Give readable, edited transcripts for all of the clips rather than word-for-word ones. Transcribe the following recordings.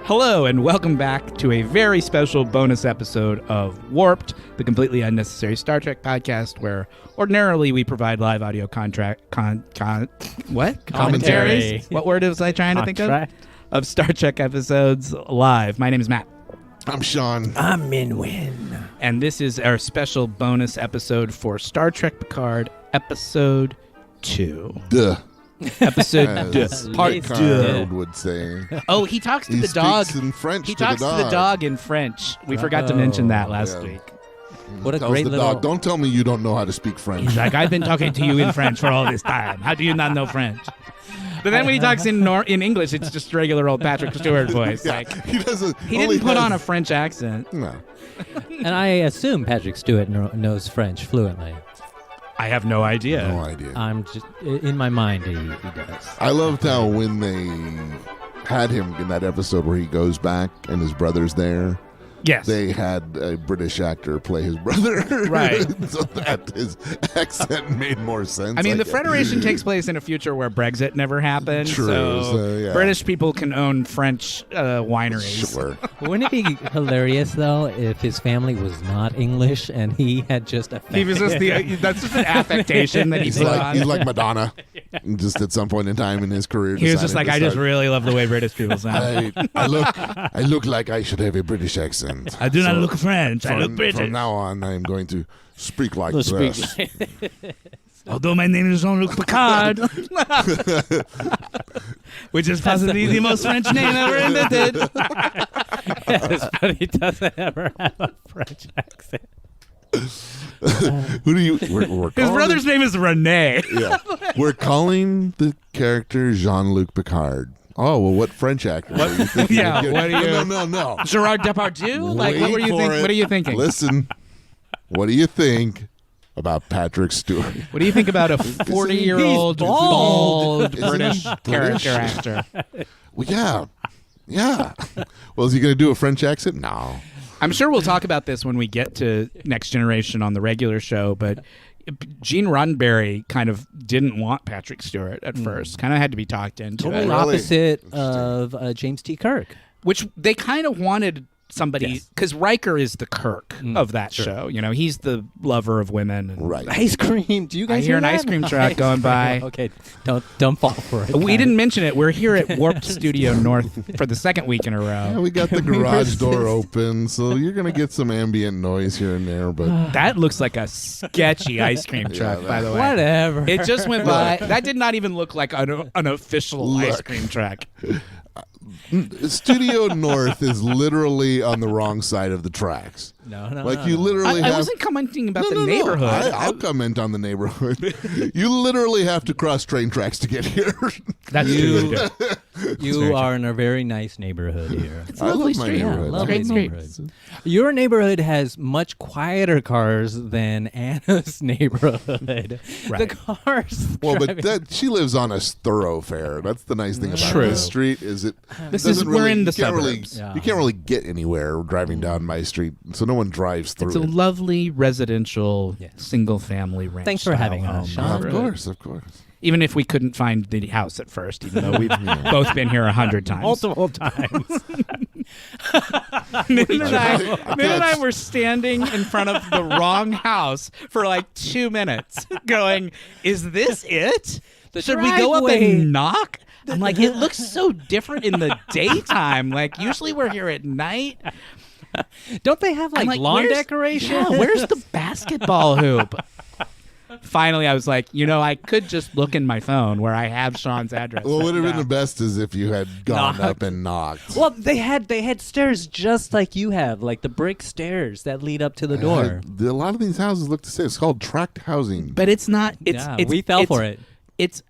Hello, and welcome back to a very special bonus episode of Warped, the completely unnecessary Star Trek podcast, where ordinarily we provide live audio commentaries. What word was I trying to think of? Of Star Trek episodes live. My name is Matt. I'm Sean. I'm Minwin. And this is our special bonus episode for Star Trek Picard, Episode 2. Duh. Episode Part Picard would say. Oh, he talks to the dog. Speaks in French. He talks to the dog in French. We forgot to mention that last week. What a Tells great the little... dog, don't tell me you don't know how to speak French. He's like, I've been talking to you in French for all this time. How do you not know French? But then when he talks in English, it's just regular old Patrick Stewart voice. Yeah, Like he doesn't. he didn't put on a French accent. No. And I assume Patrick Stewart knows French fluently. I have no idea. No idea. I'm just... In my mind, he does. I loved how when they had him in that episode where he goes back and his brother's there, Yes. they had a British actor play his brother. Right. So that his accent made more sense. I mean, the guess. Federation takes place in a future where Brexit never happened. True, so, yeah. British people can own French wineries. Sure. Wouldn't it be hilarious, though, if his family was not English and he had just a... He was just that's just an affectation that he He's put like, on. he's like Madonna. Just at some point in time in his career. He was just like, decided I to just start- really love the way British people sound. I look like I should have a British accent. I do not So look French. I look From British. now on, I am going to speak like this. Although my name is Jean-Luc Picard, which is possibly the most French name ever invented. Yes, but he doesn't ever have a French accent. Who do you? We're His calling brother's name is Rene. Yeah, we're calling the character Jean-Luc Picard. Oh well, what French actor? Are you thinking? Yeah, what are you- No. Gerard Depardieu? Like, what were you Wait think? for it. What are you thinking? Listen, what do you think about Patrick Stewart? What do you think about a 40-year-old He's bald Isn't he British British? character actor? Well, yeah. Well, is he going to do a French accent? No. I'm sure we'll talk about this when we get to Next Generation on the regular show, but Gene Roddenberry kind of didn't want Patrick Stewart at first. Kind of had to be talked into Totally it. Really? opposite of James T. Kirk. Which they kind of wanted somebody, Yes. because Riker is the Kirk of that show. You know, he's the lover of women. And Right. Ice cream. Do you guys I hear an that? ice cream truck going by. Okay, don't fall for it. We didn't mention it. We're here at Warped Studio North for the second week in a Yeah, row. we got the garage door open, so you're going to get some ambient noise here and there, but That looks like a sketchy ice cream truck, by the way. Whatever. It just went by. That did not even look like an official ice Look. cream truck. Studio North is literally on the wrong side of the tracks. No. Like you literally I have wasn't commenting about No, the no. neighborhood. I'll comment on the neighborhood. You literally have to cross train tracks to get here. That's You- true. You are in a very nice neighborhood here. I lovely love my street. neighborhood. lovely Great street. neighborhood. Your neighborhood has much quieter cars than Anna's neighborhood. Right. The cars. Well, but driving- that she lives on a thoroughfare. That's the nice thing about True. this street is it. This is doesn't we're really, in the you can't really- suburbs. Yeah. You can't really get anywhere driving down my street, so no one drives through It's a it. lovely residential Yes. single-family ranch. Thanks for style having us, home. Sean. Of course. Even if we couldn't find the house at first, even though we've both been here 100 times. multiple times. Min and I were standing in front of the wrong house for like 2 minutes going, is this it? Should we go up driveway. and knock? I'm like, it looks so different in the daytime. Like, usually we're here at night. Don't they have I'm like lawn where's- decoration? Yeah, where's the basketball hoop? Finally, I was like, I could just look in my phone where I have Sean's address. Well, what would have been down. the best is if you had gone Knocked. up and knocked. Well, they had stairs just like you have, like the brick stairs that lead up to the door. A lot of these houses look the same. It's called tract housing. But it's not. We fell for it. It's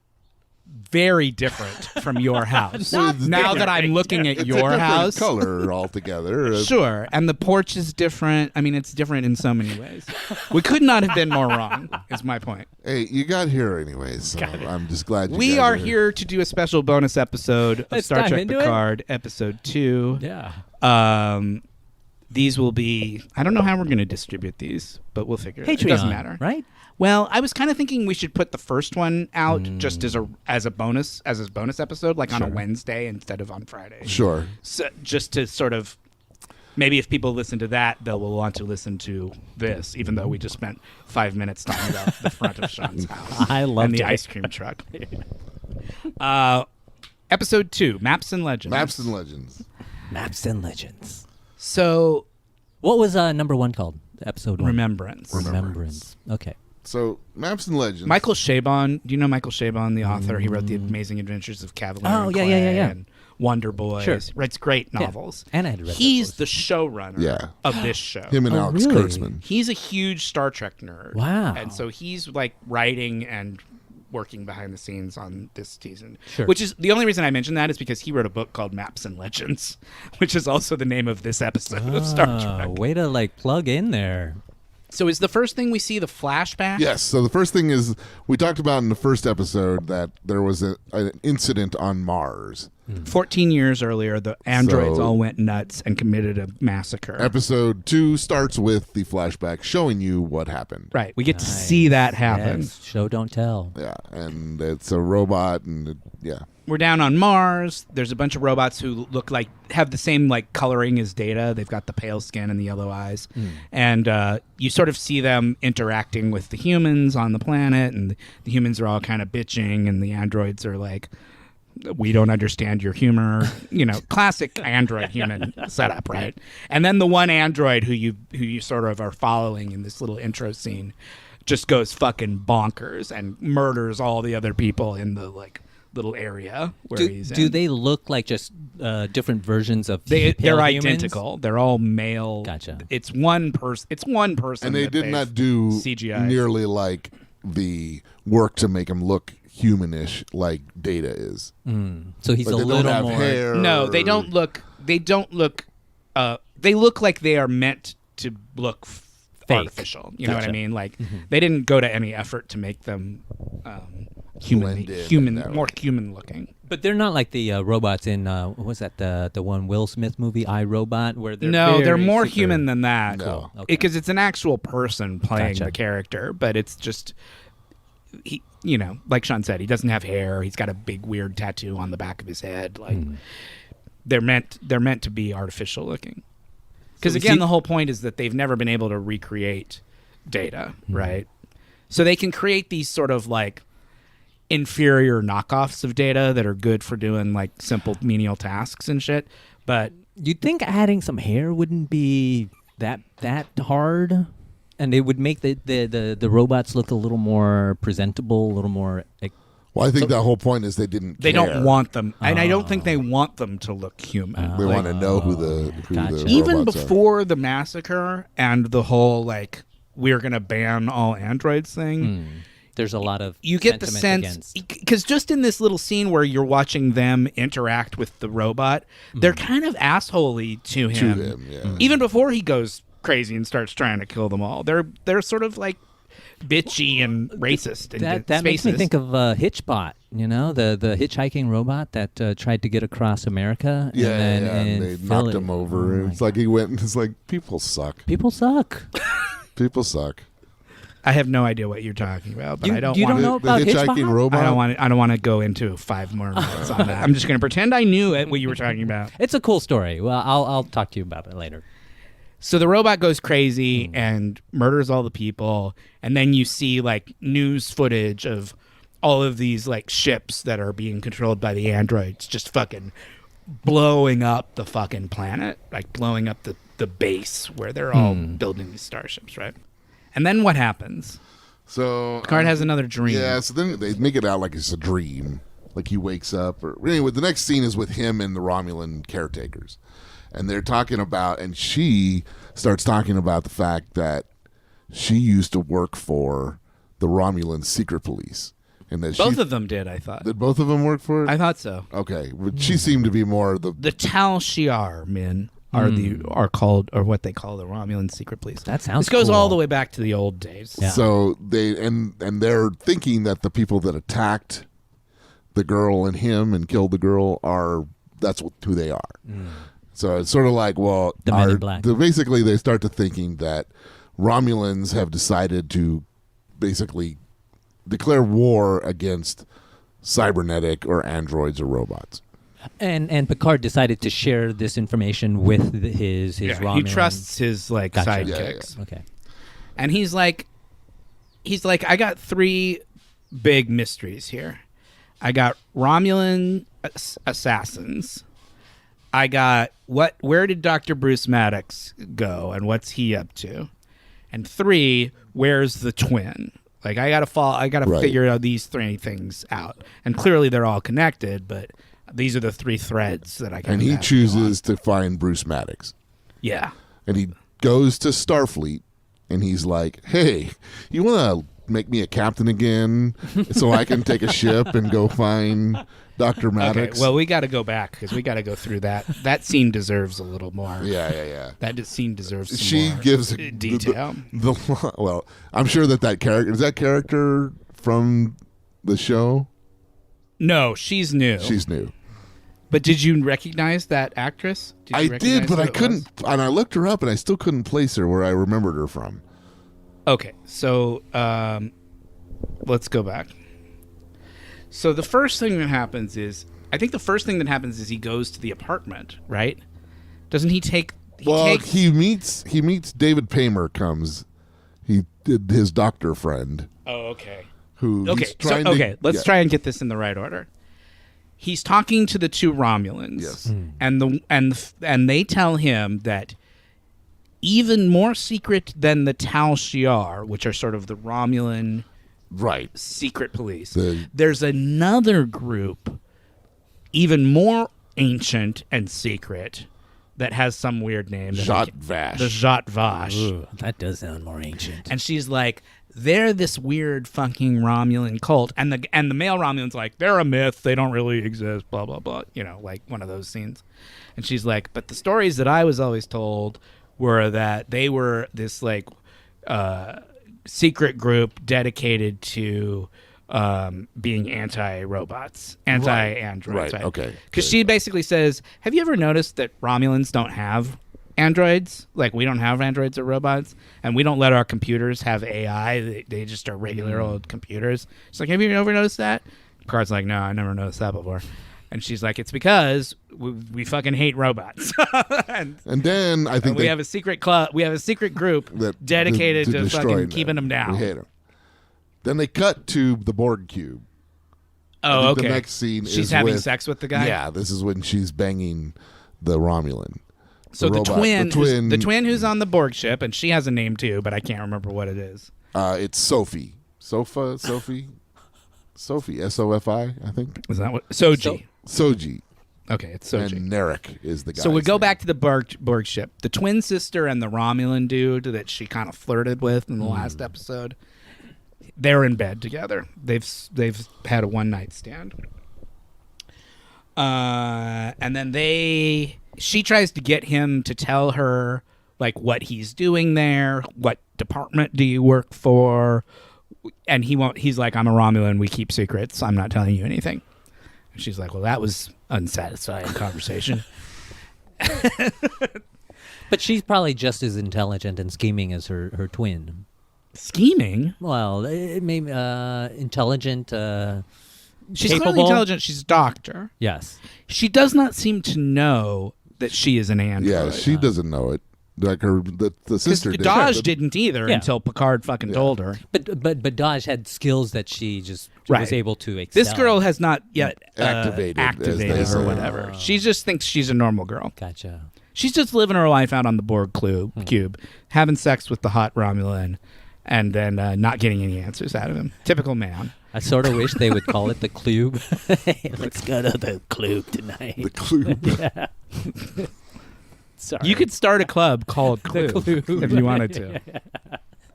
very different from your house. Not now that I'm looking at It's your a different house, color altogether. sure, and the porch is different. I mean, it's different in so many ways. We could not have been more wrong. Is my point. Hey, you got here anyways, so I'm just glad you We got are here to do a special bonus episode of Let's Star dive Trek into it. Picard, Episode 2. Yeah. These will be. I don't know how we're going to distribute these, but we'll figure it out. It doesn't matter, right? Well, I was kind of thinking we should put the first one out just as a bonus episode, like on a Wednesday instead of on Friday. Sure. So, just to sort of maybe if people listen to that, they'll want to listen to this, even though we just spent 5 minutes talking about the front of Sean's house. I loved and the it. ice cream truck. Episode 2, Maps and Legends. Maps and Legends. Maps and Legends. So, what was number 1 called? Episode 1. Remembrance. Okay. So, Maps and Legends. Michael Chabon. Do you know Michael Chabon, the author? He wrote The Amazing Adventures of Cavalier Oh, and yeah, Clay yeah, yeah, yeah. and Wonder Boys. Sure. Writes great novels. Yeah. And I had read He's those. the showrunner of this show. Him and Oh, Alex really? Kurtzman. He's a huge Star Trek nerd. Wow. And so he's like writing and working behind the scenes on this season. Sure. Which is the only reason I mention that is because he wrote a book called Maps and Legends, which is also the name of this episode of Star Trek. Way to like plug in there. So is the first thing we see the flashback? Yes. So the first thing is we talked about in the first episode that there was an incident on Mars. 14 years earlier, the androids So- all went nuts and committed a massacre. Episode 2 starts with the flashback showing you what happened. Right. We get to see that happen. Yes. Show don't tell. Yeah, and it's a robot, and We're down on Mars. There's a bunch of robots who look like have the same like coloring as Data. They've got the pale skin and the yellow eyes, and you sort of see them interacting with the humans on the planet, and the humans are all kind of bitching, and the androids are like, "We don't understand your humor," classic android human setup, right? And then the one android who you sort of are following in this little intro scene just goes fucking bonkers and murders all the other people in the like little area where he's in. Do they look like just different versions of They're pale humans? identical. They're all male. Gotcha. It's one person. It's one person. and they that did they've not do CGI. nearly like the work to make him look humanish like Data is. So he's Like a they little don't have more. hair. No, they don't look. They don't look. They look like they are meant to look Fake. artificial. You know what I Gotcha. mean? Like they didn't go to any effort to make them Blend in human, that more way. human looking. But they're not like the robots in what was that the one Will Smith movie iRobot where they're No, they're very more super- human than that. No. Okay. Because it's an actual person playing Gotcha. the character, but it's just he, like Sean said, he doesn't have hair. He's got a big weird tattoo on the back of his head. Like they're meant to be artificial looking. Because we again, see- the whole point is that they've never been able to recreate Data, right? So they can create these sort of like inferior knockoffs of Data that are good for doing like simple menial tasks and shit. But You'd think adding some hair wouldn't be that hard, and it would make the robots look a little more presentable, a little more. Well, I think the whole point is they didn't. they care. don't want them, and I don't think they want them to look human. They Like, want to know who the Gotcha. even robots before the massacre and the whole like we're gonna ban all androids thing. There's a lot of You get the sentiment sense against. because just in this little scene where you're watching them interact with the robot, they're kind of assholey to are. him. To him, yeah. Even before he goes crazy and starts trying to kill them all. They're sort of like bitchy and racist. In That makes me spaces. think of Hitchbot, the hitchhiking robot that tried to get across America. Yeah, and then and in they Philly- knocked him over. Oh my It's like he went and it's like, people suck. People suck. People suck. I have no idea what you're talking about, but You- I don't you want don't to. know The about hitchhiking Hitchbot? robot? I don't want to go into 5 more minutes on that. I'm just going to pretend I knew it, what you were talking about. It's a cool story. Well, I'll talk to you about it later. So the robot goes crazy and murders all the people, and then you see like news footage of all of these like ships that are being controlled by the androids just fucking blowing up the fucking planet, like blowing up the base where they're all building these starships, right? And then what happens? So Picard has another dream. Yeah, so then they make it out like it's a dream. Like he wakes up. Or anyway, the next scene is with him and the Romulan caretakers. And they're talking about, and she starts talking about the fact that she used to work for the Romulan secret police. And that Both she, of them did, I thought. did both of them work for it? I thought so. Okay, but she seemed to be more the Tal Shiar men are called, or what they call the Romulan secret police. That sounds This goes cool. all the way back to the old days. Yeah. So they and they're thinking that the people that attacked the girl and him and killed the girl that's who they are. So it's sort of like, well, The Men in Black. basically they start to thinking that Romulans have decided to basically declare war against cybernetic or androids or robots. And Picard decided to share this information with his He Romulan. trusts his like Gotcha. sidekicks. Okay. And he's like, I got 3 big mysteries here. I got Romulan assassins. I got where did Dr. Bruce Maddox go and what's he up to? And 3, where's the twin? Like I gotta Right. figure out these 3 things out. And clearly they're all connected, but these are the 3 threads that I can. And he chooses to find Bruce Maddox. Yeah. And he goes to Starfleet and he's like, hey, you want to make me a captain again so I can take a ship and go find Dr. Maddox? Okay, well, we got to go back because we got to go through that. That scene deserves a little more. Yeah. That scene deserves some She more gives detail. Well, I'm sure that character, is that character from the show? No, she's new. She's new. But did you recognize that actress? I did, but I couldn't, and I looked her up and I still couldn't place her where I remembered her from. Okay, so let's go back. So the first thing that happens is, I think the first thing that happens is he goes to the apartment, right? Doesn't he take? He meets David Paymer. He did his doctor friend. Oh, okay. Who? Okay, let's try and get this in the right order. He's talking to the 2 Romulans, Yes. and they tell him that even more secret than the Tal Shiar, which are sort of the Romulan Right. secret police, The- there's another group, even more ancient and secret, that has some weird name. Zhat Vash. The Zhat Vash. Ooh, that does sound more ancient. And she's like, they're this weird fucking Romulan cult, and the male Romulan's like, they're a myth, they don't really exist, blah blah blah, like one of those scenes. And she's like, but the stories that I was always told were that they were this like secret group dedicated to being anti-robots, anti-androids. Right. Okay. Because she basically says, have you ever noticed that Romulans don't have androids? Like, we don't have androids or robots, and we don't let our computers have AI. They just are regular old computers. She's like, have you ever noticed that? Picard's like, no, I never noticed that before. And she's like, it's because we fucking hate robots. and then I think we have a secret club. We have a secret group that dedicated to fucking destroying keeping them down. We hate them. Then they cut to the Borg Cube. Oh, okay. The next scene she's is having sex with the guy. Yeah, this is when she's banging the Romulan. So the robot. twin who's on the Borg ship, and she has a name too, but I can't remember what it is. It's Sophie. Sophie. S-O-F-I, I think. Is that what? Soji. Soji. Okay, it's Soji. And Narek is the guy. So we go back to the Borg ship. The twin sister and the Romulan dude that she kind of flirted with in the last episode, they're in bed together. They've had a one-night stand. And then she tries to get him to tell her like what he's doing there, what department do you work for, and he won't. He's like, I'm a Romulan, we keep secrets, I'm not telling you anything. And she's like, well, that was unsatisfying conversation. But she's probably just as intelligent and scheming as her twin. Scheming? Well, maybe intelligent. She's capable. clearly intelligent. She's a doctor. Yes. She does not seem to know that she is an android. Yeah, she doesn't know it. Like the sister did. Daj didn't either Yeah. until Picard fucking told her. But Daj had skills that she just Right. was able to excel. This girl has not yet Activated, as they or say. whatever. She just thinks she's a normal girl. Gotcha. She's just living her life out on the Borg cube, having sex with the hot Romulan, and then not getting any answers out of him. Typical man. I sort of wish they would call it the Cloob. Let's go to the Cloob tonight. The Cloob. Sorry. You could start a club called Cloob if you wanted to.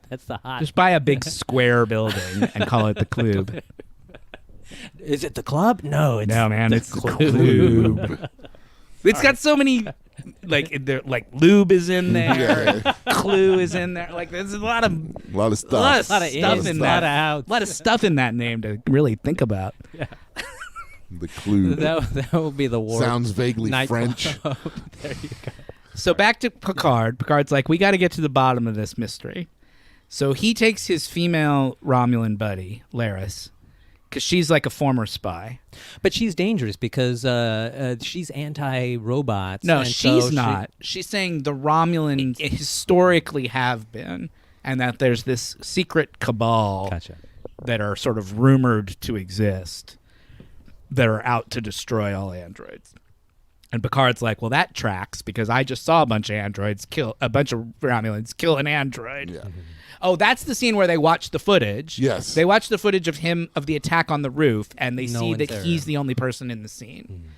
That's the hot. Just buy a big square building and call it the Cloob. Is it the club? No, it's No, man, the it's the Cloob. It's got so many, like lube is in there, Clue is in there. Like there's a lot of stuff. a lot of Lot of stuff ins, in lot that. of outs. A lot of stuff in that name to really think about. The Cloob. That will be the war. Sounds vaguely night French. club. There you go. So back to Picard. Picard's like, we got to get to the bottom of this mystery. So he takes his female Romulan buddy, Laris, because she's like a former spy. But she's dangerous because she's anti-robots. No, and she's so not. She's saying the Romulans historically have been, and that there's this secret cabal Gotcha. that are sort of rumored to exist that are out to destroy all androids. And Picard's like, well, that tracks because I just saw a bunch of Romulans kill an android. Yeah. Oh, that's the scene where they watch the footage. Yes. They watch the footage of the attack on the roof, and they No see one's that there. he's the only person in the scene.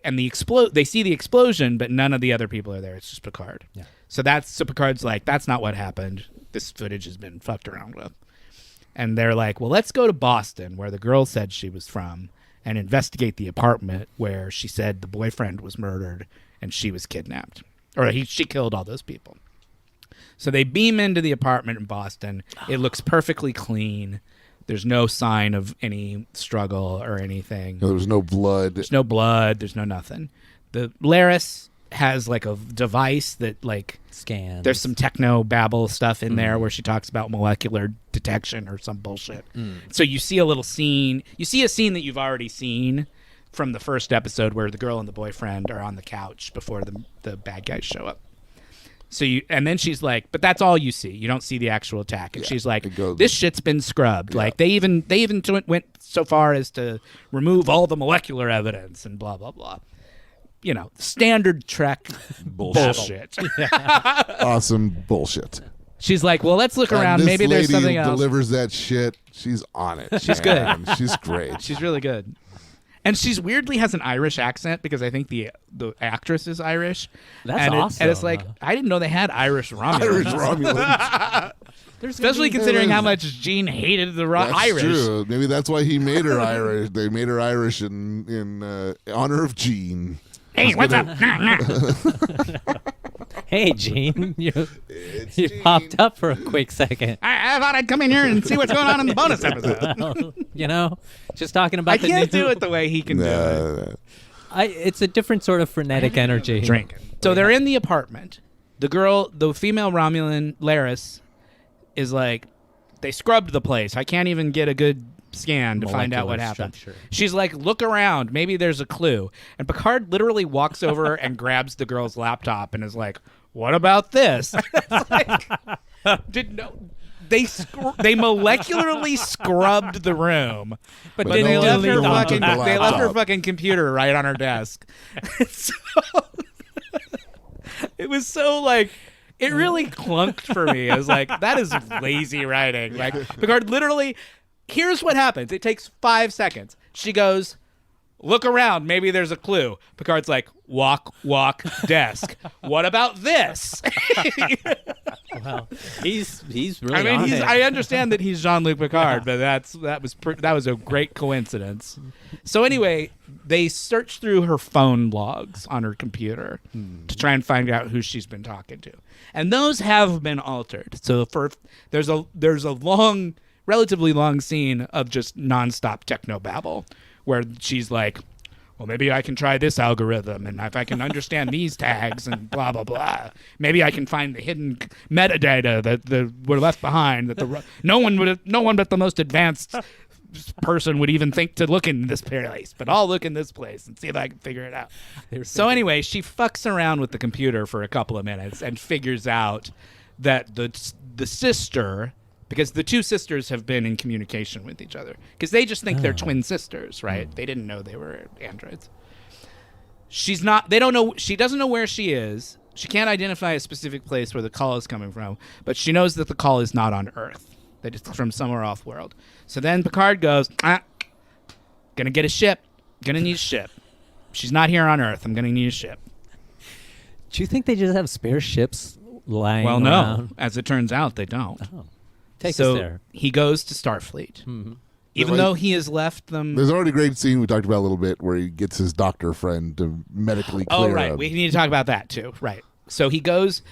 And they see the explosion, but none of the other people are there. It's just Picard. Yeah. So Picard's like, that's not what happened. This footage has been fucked around with. And they're like, well, let's go to Boston, where the girl said she was from, and investigate the apartment where she said the boyfriend was murdered and she was kidnapped. Or she killed all those people. So they beam into the apartment in Boston. It looks perfectly clean. There's no sign of any struggle or anything. There was no blood. There's no blood. There's no nothing. The Laris has like a device that like Scans. there's some techno babble stuff in there where she talks about molecular detection or some bullshit. So you see a little scene. You see a scene that you've already seen from the first episode where the girl and the boyfriend are on the couch before the bad guys show up. And then she's like, but that's all you see. You don't see the actual attack. And she's like, this shit's been scrubbed. Like they even went so far as to remove all the molecular evidence and blah, blah, blah. You know, standard Trek bullshit. Awesome bullshit. She's like, well, let's look And around. this Maybe there's lady something who else. delivers that shit. She's on it. She's man. She's great. She's really good. And she's weirdly has an Irish accent because I think the actress is Irish. That's awesome. And it's like, I didn't know they had Irish Romulans. Irish Romulans. Especially considering how much Gene hated the That's Irish. true. Maybe that's why he made her Irish. They made her Irish in honor of Gene. Hey, what's up? Hey, Gene, you popped up for a quick second. I thought I'd come in here and see what's going on in the bonus episode. Well, just talking about I the can't new. do it the way he can do it. It's a different sort of frenetic energy. Drinking. So they're in the apartment. The female Romulan, Laris, is like, they scrubbed the place. I can't even get a good scan to find out what Molecular happened. structure. She's like, look around. Maybe there's a clue. And Picard literally walks over and grabs the girl's laptop and is like, what about this? It's like, they molecularly scrubbed the room, but then they left her fucking computer right on her desk. So, it was so like, it really clunked for me. I was like, that is lazy writing. Like, Picard literally, here's what happens. It takes 5 seconds. She goes, look around. Maybe there's a clue. Picard's like, walk, desk. What about this? Well, he's really. I mean, on it. I understand that he's Jean-Luc Picard, but that was a great coincidence. So anyway, they search through her phone logs on her computer to try and find out who she's been talking to, and those have been altered. So there's a relatively long scene of just nonstop techno babble where she's like, well, maybe I can try this algorithm, and if I can understand these tags and blah, blah, blah, maybe I can find the hidden metadata that were left behind that no one but the most advanced person would even think to look in this place, but I'll look in this place and see if I can figure it out. So anyway, she fucks around with the computer for a couple of minutes and figures out that the sister, because the two sisters have been in communication with each other, because they just think they're twin sisters, right? They didn't know they were androids. She doesn't know where she is. She can't identify a specific place where the call is coming from, but she knows that the call is not on Earth, that it's from somewhere off-world. So then Picard goes, gonna get a ship. Gonna need a ship. She's not here on Earth. I'm gonna need a ship. Do you think they just have spare ships lying Well, around? no. As it turns out, they don't. Oh. Take So us there. he goes to Starfleet. Mhm. Even though he has left them. There's already a great scene we talked about a little bit where he gets his doctor friend to medically clear Oh, right. him. We need to talk about that, too. Right. So he goes,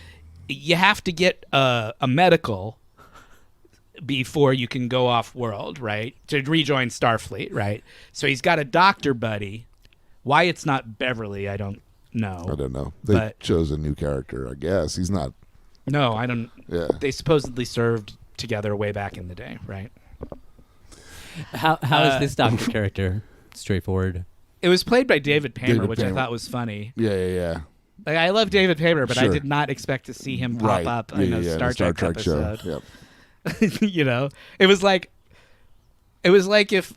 you have to get a medical before you can go off world, right? To rejoin Starfleet, right? So he's got a doctor buddy. Why it's not Beverly, I don't know. I don't know. They chose a new character, I guess. He's not. No, I don't. Yeah. They supposedly served together way back in the day, right? How is this doctor character straightforward? It was played by David Paymer, which I Paymer. thought was funny. Yeah. Like, I love David Paymer, but I Sure. did not expect to see him pop up in a Star Trek episode. show. Yep. You know, it was like if,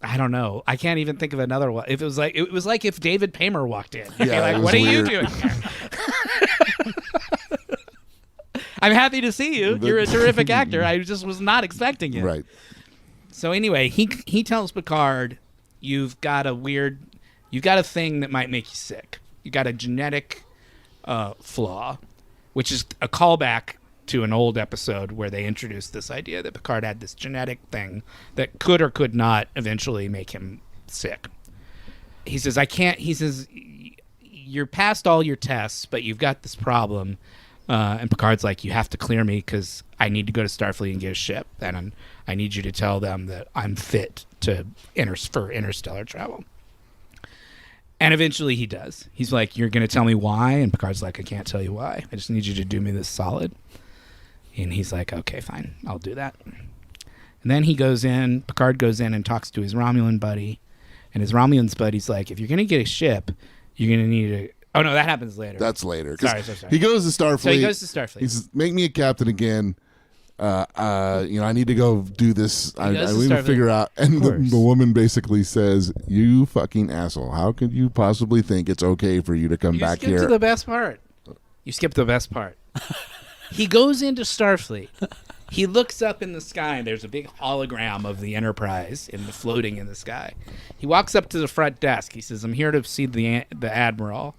I don't know, I can't even think of another one. It was like if David Paymer walked in. Yeah, like, it was what are you weird. doing here? I'm happy to see you. You're a terrific actor. I just was not expecting it. Right. So anyway, he tells Picard, you've got a thing that might make you sick. You got a genetic flaw, which is a callback to an old episode where they introduced this idea that Picard had this genetic thing that could or could not eventually make him sick. He says, you're past all your tests, but you've got this problem. And Picard's like, you have to clear me because I need to go to Starfleet and get a ship. And I need you to tell them that I'm fit for interstellar travel. And eventually he does. He's like, you're going to tell me why? And Picard's like, I can't tell you why. I just need you to do me this solid. And he's like, okay, fine. I'll do that. And then Picard goes in and talks to his Romulan buddy. And his Romulan buddy's like, if you're going to get a ship, you're going to need a... Oh, no, that happens later. That's later. 'Cause Sorry. He goes to Starfleet. So he goes to Starfleet. He says, make me a captain again. I need to go do this. I goes to need to Starfleet. figure out. And course. the woman basically says, you fucking asshole. How could you possibly think it's okay for you to come back skipped here? to the best part. You skipped the best part. He goes into Starfleet. He looks up in the sky, and there's a big hologram of the Enterprise floating in the sky. He walks up to the front desk. He says, I'm here to see the Admiral.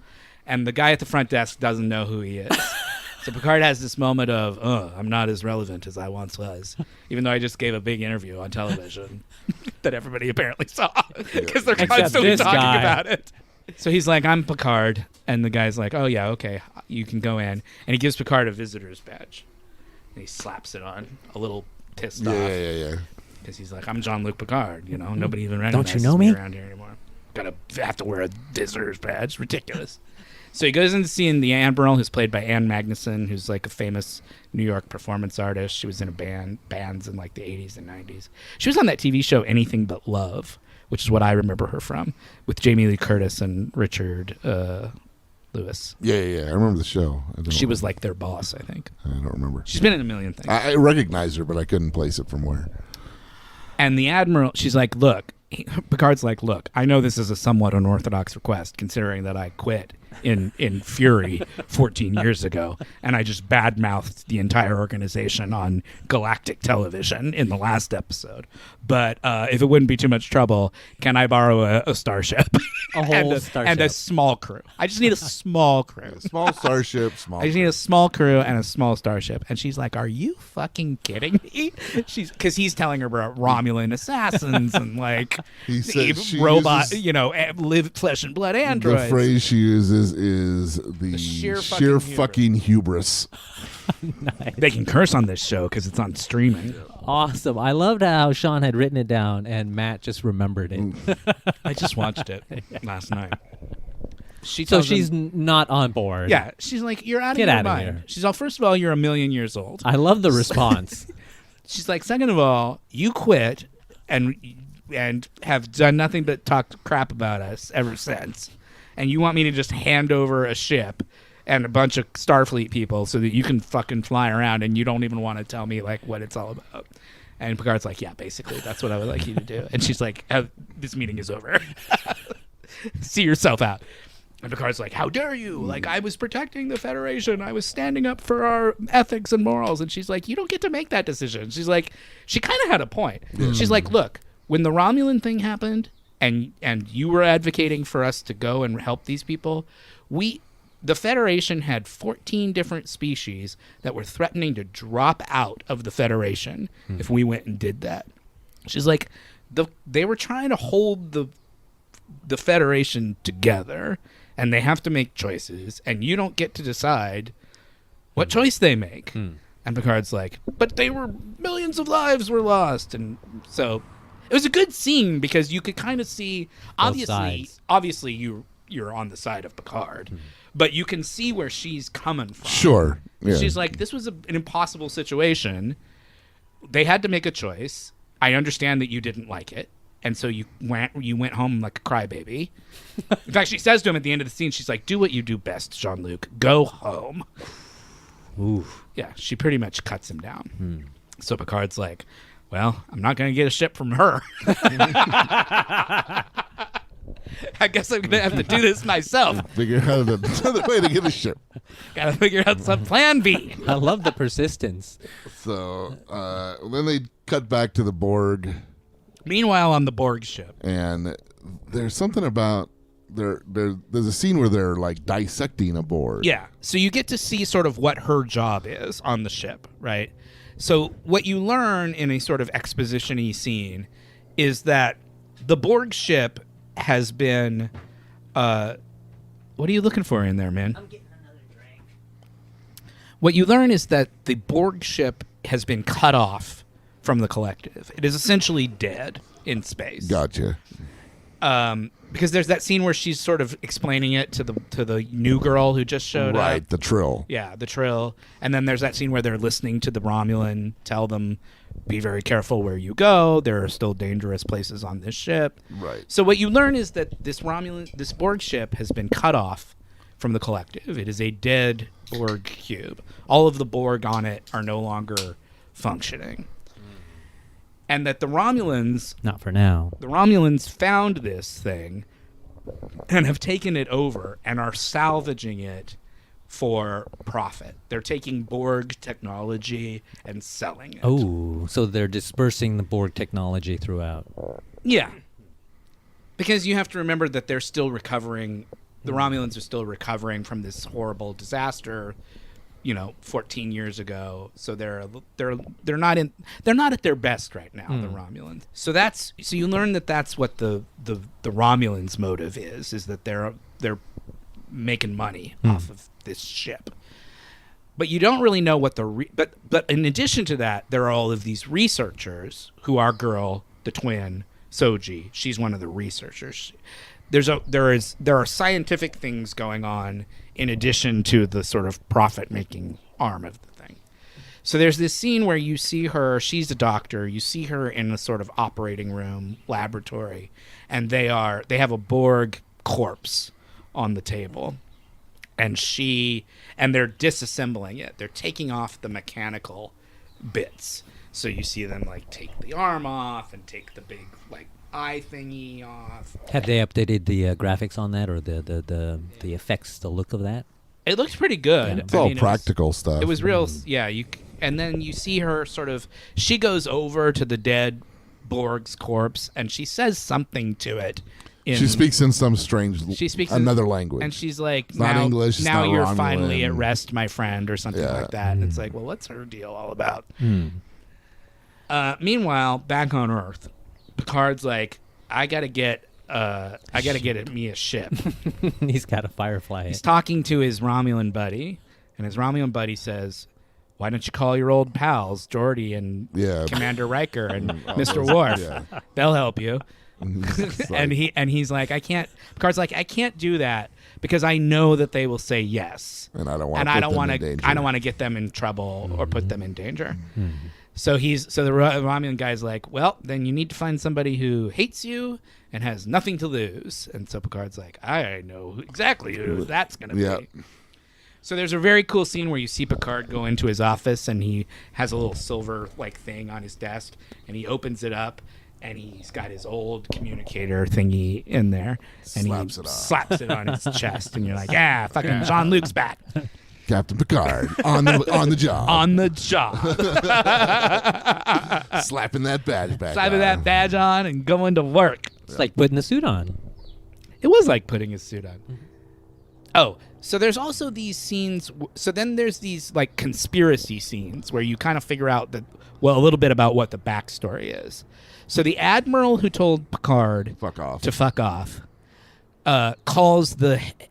And the guy at the front desk doesn't know who he is. So Picard has this moment of, I'm not as relevant as I once was, even though I just gave a big interview on television that everybody apparently saw because they're Except constantly this talking guy. about it. So he's like, I'm Picard. And the guy's like, oh, yeah, okay, you can go in. And he gives Picard a visitor's badge. And he slaps it on, a little pissed off. Yeah. Because he's like, I'm Jean-Luc Picard. You know, nobody even recognizes you know me me? around here anymore. Have to wear a visitor's badge. Ridiculous. So he goes into seeing the Admiral, who's played by Anne Magnuson, who's like a famous New York performance artist. She was in bands in like the 80s and 90s. She was on that TV show Anything But Love, which is what I remember her from, with Jamie Lee Curtis and Richard Lewis. Yeah. I remember the show. She was like their boss, I think. I don't remember. She's been in a million things. I recognized her, but I couldn't place it from where. And the Admiral, she's like, look, Picard's like, look, I know this is a somewhat unorthodox request, considering that I quit in fury 14 years ago, and I just badmouthed the entire organization on galactic television in the last episode. But if it wouldn't be too much trouble, can I borrow a starship? A whole starship. And a small crew. I just need a small crew. Small starship, I just need a small crew and a small starship. And she's like, are you fucking kidding me? Because he's telling her about Romulan assassins and like He says she robot, uses- live flesh and blood androids. The phrase she uses is the sheer sheer fucking fucking hubris. They can curse on this show because it's on streaming. Awesome. I loved how Sean had written it down and Matt just remembered it. I just watched it last night. She So tells she's him, not on board. yeah, she's like, you're out of Get your outta mind. here. She's all, first of all, you're a million years old. I love the response. She's like, second of all, you quit and have done nothing but talk crap about us ever since. And you want me to just hand over a ship and a bunch of Starfleet people so that you can fucking fly around and you don't even want to tell me like what it's all about. And Picard's like, yeah, basically, that's what I would like you to do. And she's like, this meeting is over. See yourself out. And Picard's like, how dare you? Like, I was protecting the Federation. I was standing up for our ethics and morals. And she's like, you don't get to make that decision. She's like, she kind of had a point. She's like, look, when the Romulan thing happened and you were advocating for us to go and help these people, the Federation had 14 different species that were threatening to drop out of the Federation if we went and did that. She's like, they were trying to hold the Federation together, and they have to make choices, and you don't get to decide what choice they make. And Picard's like, but millions of lives were lost. And so it was a good scene because you could kind of see, obviously you're on the side of Picard, but you can see where she's coming from. Sure. Yeah. She's like, this was an impossible situation. They had to make a choice. I understand that you didn't like it. And so you went home like a crybaby. In fact, she says to him at the end of the scene, she's like, do what you do best, Jean-Luc. Go home. Ooh. Yeah, she pretty much cuts him down. So Picard's like, well, I'm not going to get a ship from her. I guess I'm going to have to do this myself. Figure out another way to get a ship. Got to figure out some plan B. I love the persistence. So then they cut back to the Borg. Meanwhile, on the Borg ship. And there's something about... There's a scene where they're like dissecting a Borg. Yeah. So you get to see sort of what her job is on the ship, right? So what you learn in a sort of exposition-y scene is that the Borg ship has been... what are you looking for in there, man? I'm getting another drink. What you learn is that the Borg ship has been cut off from the collective. It is essentially dead in space. Gotcha. Because there's that scene where she's sort of explaining it to the new girl who just showed up. Right, the Trill. Yeah, the Trill. And then there's that scene where they're listening to the Romulan tell them, be very careful where you go. There are still dangerous places on this ship. Right. So what you learn is that this Borg ship has been cut off from the collective. It is a dead Borg cube. All of the Borg on it are no longer functioning. And that the Romulans... Not for now. The Romulans found this thing and have taken it over and are salvaging it for profit. They're taking Borg technology and selling it. Oh, so they're dispersing the Borg technology throughout. Yeah. Because you have to remember that they're still recovering. The Romulans are still recovering from this horrible disaster, 14 years ago. So they're not at their best right now, the Romulans. So you learn that that's what the Romulans' motive is that they're making money off of this ship. But you don't really know what but in addition to that, there are all of these researchers who our girl, the twin, Soji, she's one of the researchers. There are scientific things going on in addition to the sort of profit-making arm of the thing. So there's this scene where you see her, she's a doctor, you see her in a sort of operating room, laboratory, and they have a Borg corpse on the table. And they're disassembling it. They're taking off the mechanical bits. So you see them like take the arm off and take the big like eye thingy off. Have they updated the graphics on that, or the effects, the look of that? It looks pretty good. It's all practical stuff. It was real, yeah. And then you see her sort of. She goes over to the dead Borg's corpse, and she says something to it. She speaks in some strange, another language, and she's like, it's not English. It's now not you're Romulan. Finally at rest, my friend, or something like that. And it's like, well, what's her deal all about? Meanwhile, back on Earth, Picard's like, I gotta get me a ship. He's got a Firefly. He's talking to his Romulan buddy, and his Romulan buddy says, why don't you call your old pals, Geordi and Commander Riker and Mr. Worf? Yeah. They'll help you. and he's like, I can't. Picard's like, I can't do that because I know that they will say yes, and I don't want to get them in trouble or put them in danger. So the Romulan guy's like, well, then you need to find somebody who hates you and has nothing to lose. And so Picard's like, I know exactly who that's going to be. So there's a very cool scene where you see Picard go into his office and he has a little silver like thing on his desk and he opens it up and he's got his old communicator thingy in there and slaps it on his chest and you're like, yeah, fucking Jean-Luc's back. Captain Picard on the job. On the job. Slapping that badge back. Slapping that badge on and going to work. It's like putting the suit on. It was like putting his suit on. Oh, so there's also these scenes. So then there's these like conspiracy scenes where you kind of figure out a little bit about what the backstory is. So the admiral who told Picard to fuck off calls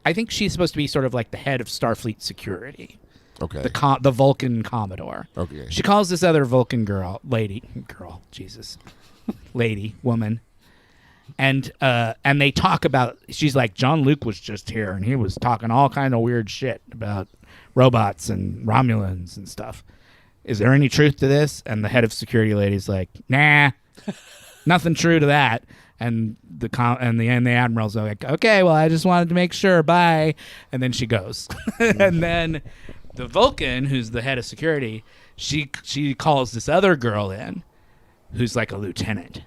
I think she's supposed to be sort of like the head of Starfleet security. Okay. The Vulcan Commodore. Okay. She calls this other Vulcan woman, and they talk about. She's like, John Luke was just here, and he was talking all kind of weird shit about robots and Romulans and stuff. Is there any truth to this? And the head of security lady's like, nah, nothing true to that. And the admiral's like, okay, well, I just wanted to make sure. Bye. And then she goes. And then the Vulcan, who's the head of security, she calls this other girl in, who's like a lieutenant,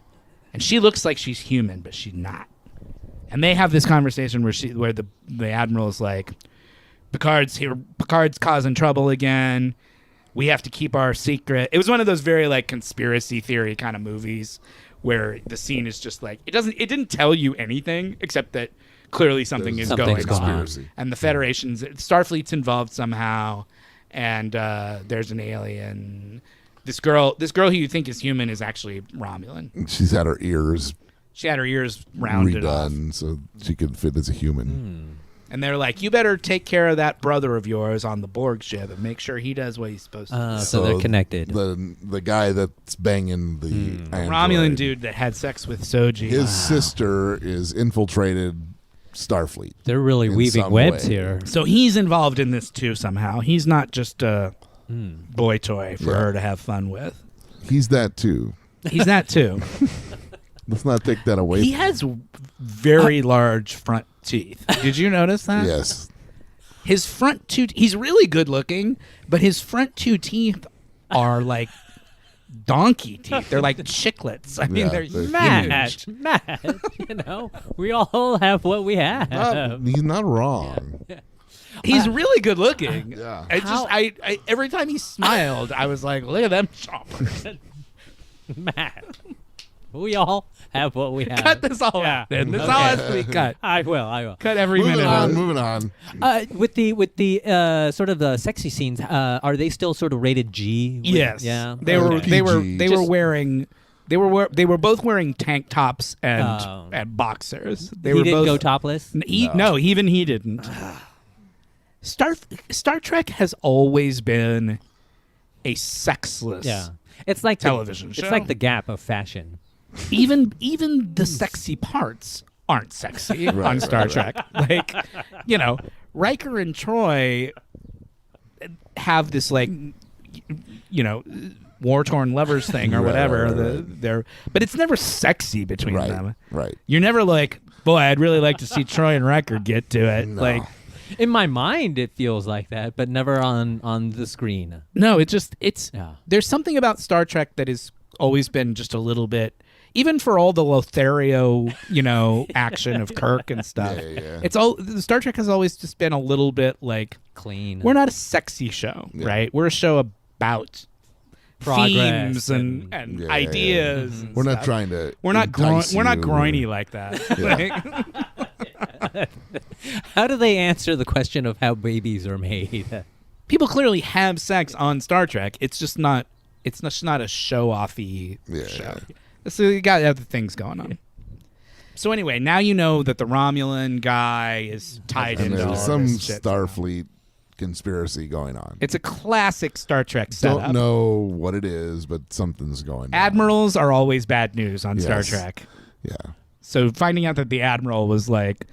and she looks like she's human, but she's not. And they have this conversation where the admiral is like, Picard's here. Picard's causing trouble again. We have to keep our secret. It was one of those very like conspiracy theory kind of movies where the scene is just like it didn't tell you anything except that clearly something's going on. And the Federation's Starfleet's involved somehow, and there's an alien. This girl who you think is human is actually Romulan. She's had her ears. She had her ears rounded redone off, so she could fit as a human. And they're like, you better take care of that brother of yours on the Borg ship and make sure he does what he's supposed to do. So they're connected. The guy that's banging the android, Romulan dude that had sex with Soji. His sister is infiltrated Starfleet. They're really weaving webs here. So he's involved in this too somehow. He's not just a boy toy for her to have fun with. He's that too. He's that too. Let's not take that away. He has very large front teeth. Did you notice that? Yes. His front two. He's really good looking, but his front two teeth are like donkey teeth. They're like chiclets. I mean, they're huge. Matt, you know, we all have what we have. He's not wrong. He's really good looking. Yeah. I every time he smiled, I was like, look at them choppers. Matt, we all have what we have. Cut this all out. This all has to be cut. I will. Cut every minute. Moving on. With the sort of the sexy scenes, are they still sort of rated G? Yes. Yeah. They were PG. wearing. They were both wearing tank tops and boxers. They He were didn't both go topless. No, even he didn't. Star Trek has always been a sexless. Yeah. It's like television It's show. like the gap of fashion. Even the sexy parts aren't sexy on Star Trek. Like, you know, Riker and Troy have this like, you know, war-torn lovers thing or whatever. Right. But it's never sexy between them. Right. You're never like, boy, I'd really like to see Troy and Riker get to it. No. Like, In my mind, it feels like that, but never on the screen. no, there's something about Star Trek that has always been just a little bit. Even for all the Lothario, you know, action of Kirk and stuff, Star Trek has always just been a little bit like Clean. We're not a sexy show, right? We're a show about Progress themes and ideas. And We're not stuff. trying to. We're not entice we're not you. groiny like that. Like, How do they answer the question of how babies are made? people clearly have sex on Star Trek. It's just not. It's just not a show-offy show. So you got other things going on. So anyway, now you know that the Romulan guy is tied And into all there's some this shit. Starfleet conspiracy going on. It's a classic Star Trek setup. Don't know what it is, but something's going on. Admirals are always bad news on Star Yes. Trek. Yeah. So finding out that the Admiral was like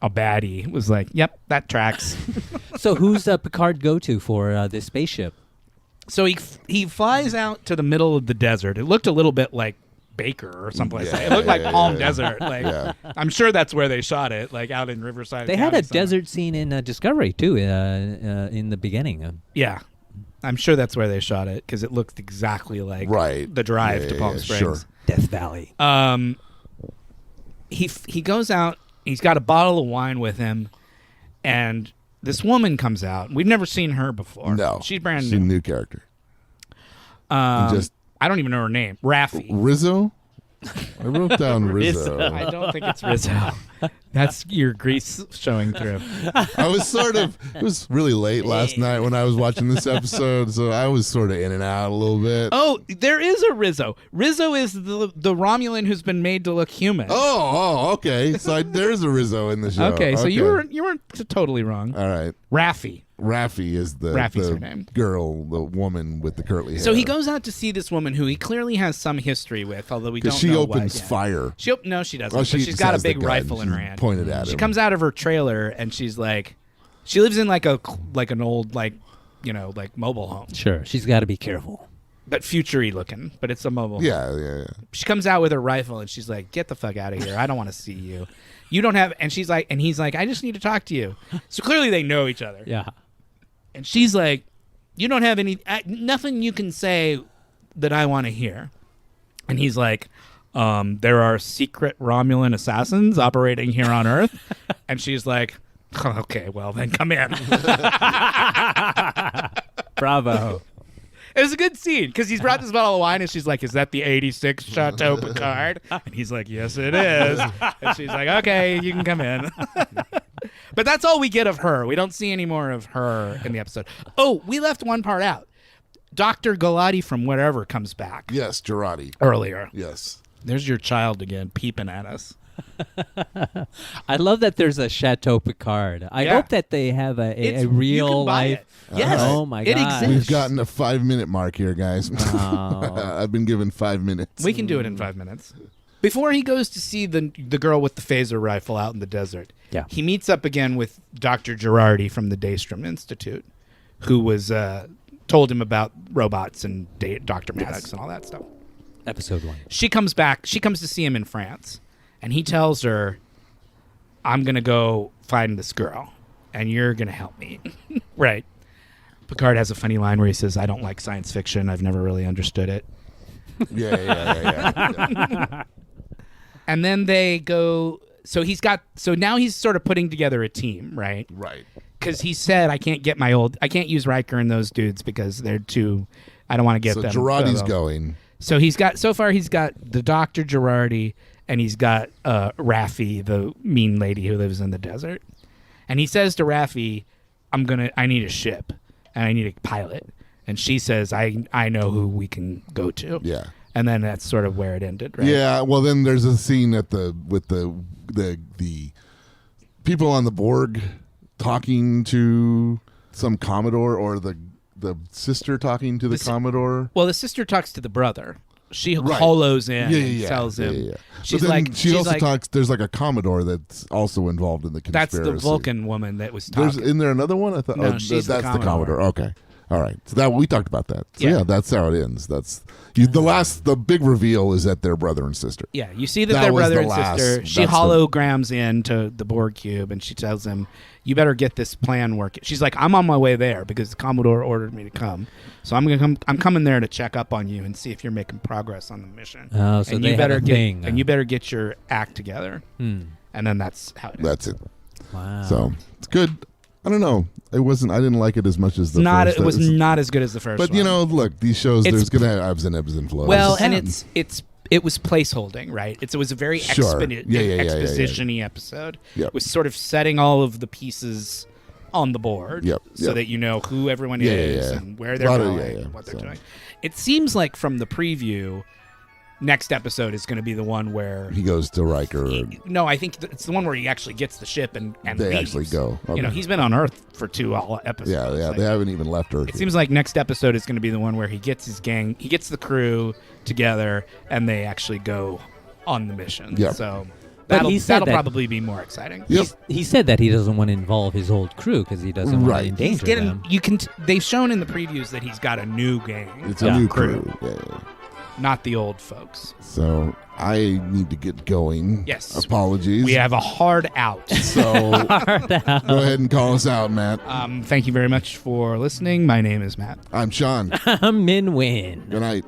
a baddie was like, yep, that tracks. So who's Picard go to for this spaceship? So he flies out to the middle of the desert. It looked a little bit like Baker or someplace. It looked like Palm Desert. Like I'm sure that's where they shot it, like out in Riverside. They had a desert scene in Discovery too in the beginning. Yeah, I'm sure that's where they shot it because it looked exactly like the drive to Palm Springs. Sure. Death Valley. He goes out. He's got a bottle of wine with him, and this woman comes out. We've never seen her before. No. She's brand She's new. a new character. I don't even know her name. Raffi. Rizzo? I wrote down Rizzo. I don't think it's Rizzo. That's your grease showing through. I was it was really late last night when I was watching this episode, so I was sort of in and out a little bit. Oh, there is a Rizzo. Rizzo is the Romulan who's been made to look human. Oh, okay. So there's a Rizzo in the show. Okay, so you weren't totally wrong. All right. Raffi. Raffi is Raffi's the her name. girl, the woman with the curly hair. So he goes out to see this woman who he clearly has some history with, although we don't know she what opens yet. fire. No, she doesn't. Oh, but she's got a has the big gun. rifle in her She's hand. pointed at She him. comes out of her trailer and she's like, she lives in like an old like mobile home, Sure, she's got to be careful. but future-y looking. But it's a mobile home. Yeah. She comes out with her rifle and she's like, "Get the fuck out of here! I don't want to see you. You don't have." And she's like, and he's like, "I just need to talk to you." So clearly they know each other. Yeah. And she's like, "You don't have nothing you can say that I want to hear." And he's like, "There are secret Romulan assassins operating here on Earth." And she's like, "Okay, well then come in." Bravo. It was a good scene because he's brought this bottle of wine and she's like, "Is that the 86 Chateau Picard?" And he's like, "Yes, it is." And she's like, "Okay, you can come in." But that's all we get of her. We don't see any more of her in the episode. Oh, we left one part out. Dr. Galati from wherever comes back Yes, Girardi. earlier. Yes. There's your child again peeping at us. I love that there's a Chateau Picard. I Yeah. hope that they have a You real can buy life. it. Yes. Oh my It god. exists. We've gotten a 5-minute mark here, guys. Wow. I've been given 5 minutes. We can do it in 5 minutes. Before he goes to see the girl with the phaser rifle out in the desert, Yeah. he meets up again with Dr. Girardi from the Daystrom Institute, who was told him about robots and Dr. Maddox and all that stuff. Episode 1. She comes back. She comes to see him in France, and he tells her, "I'm going to go find this girl, and you're going to help me." Right. Picard has a funny line where he says, "I don't like science fiction. I've never really understood it." Yeah. And then they go. So now he's sort of putting together a team, right? Right. Because he said, I can't use Riker and those dudes because they're too. I don't want to get So them. Girardi's going. So he's got the Dr. Girardi and he's got Raffi, the mean lady who lives in the desert. And he says to Raffi, I need a ship and I need a pilot. And she says, I know who we can go to. Yeah. And then that's sort of where it ended, right? Yeah. Well, then there's a scene with the people on the Borg talking to some Commodore, or the sister talking to the Commodore. Well, the sister talks to the brother. She Right. holos in Yeah. and tells him. Yeah. She's But then like, she also talks. There's like a Commodore that's also involved in the that's conspiracy. the Vulcan woman that was There's talking. in there another one. I thought. No, she's the that's the Commodore. Commodore. Okay. All right. So that we talked about that. So Yeah. yeah, that's how it ends. That's the big reveal is that they're brother and sister. Yeah, you see that That they're was brother the and last- sister. She that's the- holograms into the Borg cube, and she tells him, "You better get this plan working." She's like, "I'm on my way there because the Commodore ordered me to come, so I'm gonna come. I'm coming there to check up on you and see if you're making progress on the mission. Oh, so and they you have better a get thing. and you better get your act together." Hmm. And then that's how it ends. That's it. Wow. So it's good. I don't know. It wasn't. I didn't like it as much as the Not. first. It was not as good as the first. But one. you know, look, these shows. It's- There's gonna have ebbs and flows. Well, and it was placeholding, right? It was a very Sure. Yeah. exposition-y episode. Yep. It was sort of setting all of the pieces on the board, Yep. so Yep. that you know who everyone Yeah, is yeah. and where they're Lot of- going, yeah. what they're So- doing. It seems like from the preview, next episode is going to be the one where he goes to Riker. no, I think it's the one where he actually gets the ship and They leaves. actually go. You know, Okay. he's been on Earth for 2 episodes. Yeah. Like, They haven't even left Earth. it seems like next episode is going to be the one where he gets his gang, he gets the crew together, and they actually go on the mission. Yep. So But he said that'll that- probably be more exciting. Yep. He said that he doesn't want to involve his old crew because he doesn't want Right. to He's endanger He's getting. them. You can. They've shown in the previews that he's got a new gang. It's Yeah. a new crew. Yeah. Not the old folks. So I need to get going. Yes. Apologies. We have a hard out. So go ahead and call us out, Matt. Thank you very much for listening. My name is Matt. I'm Sean. Min Win. Good night.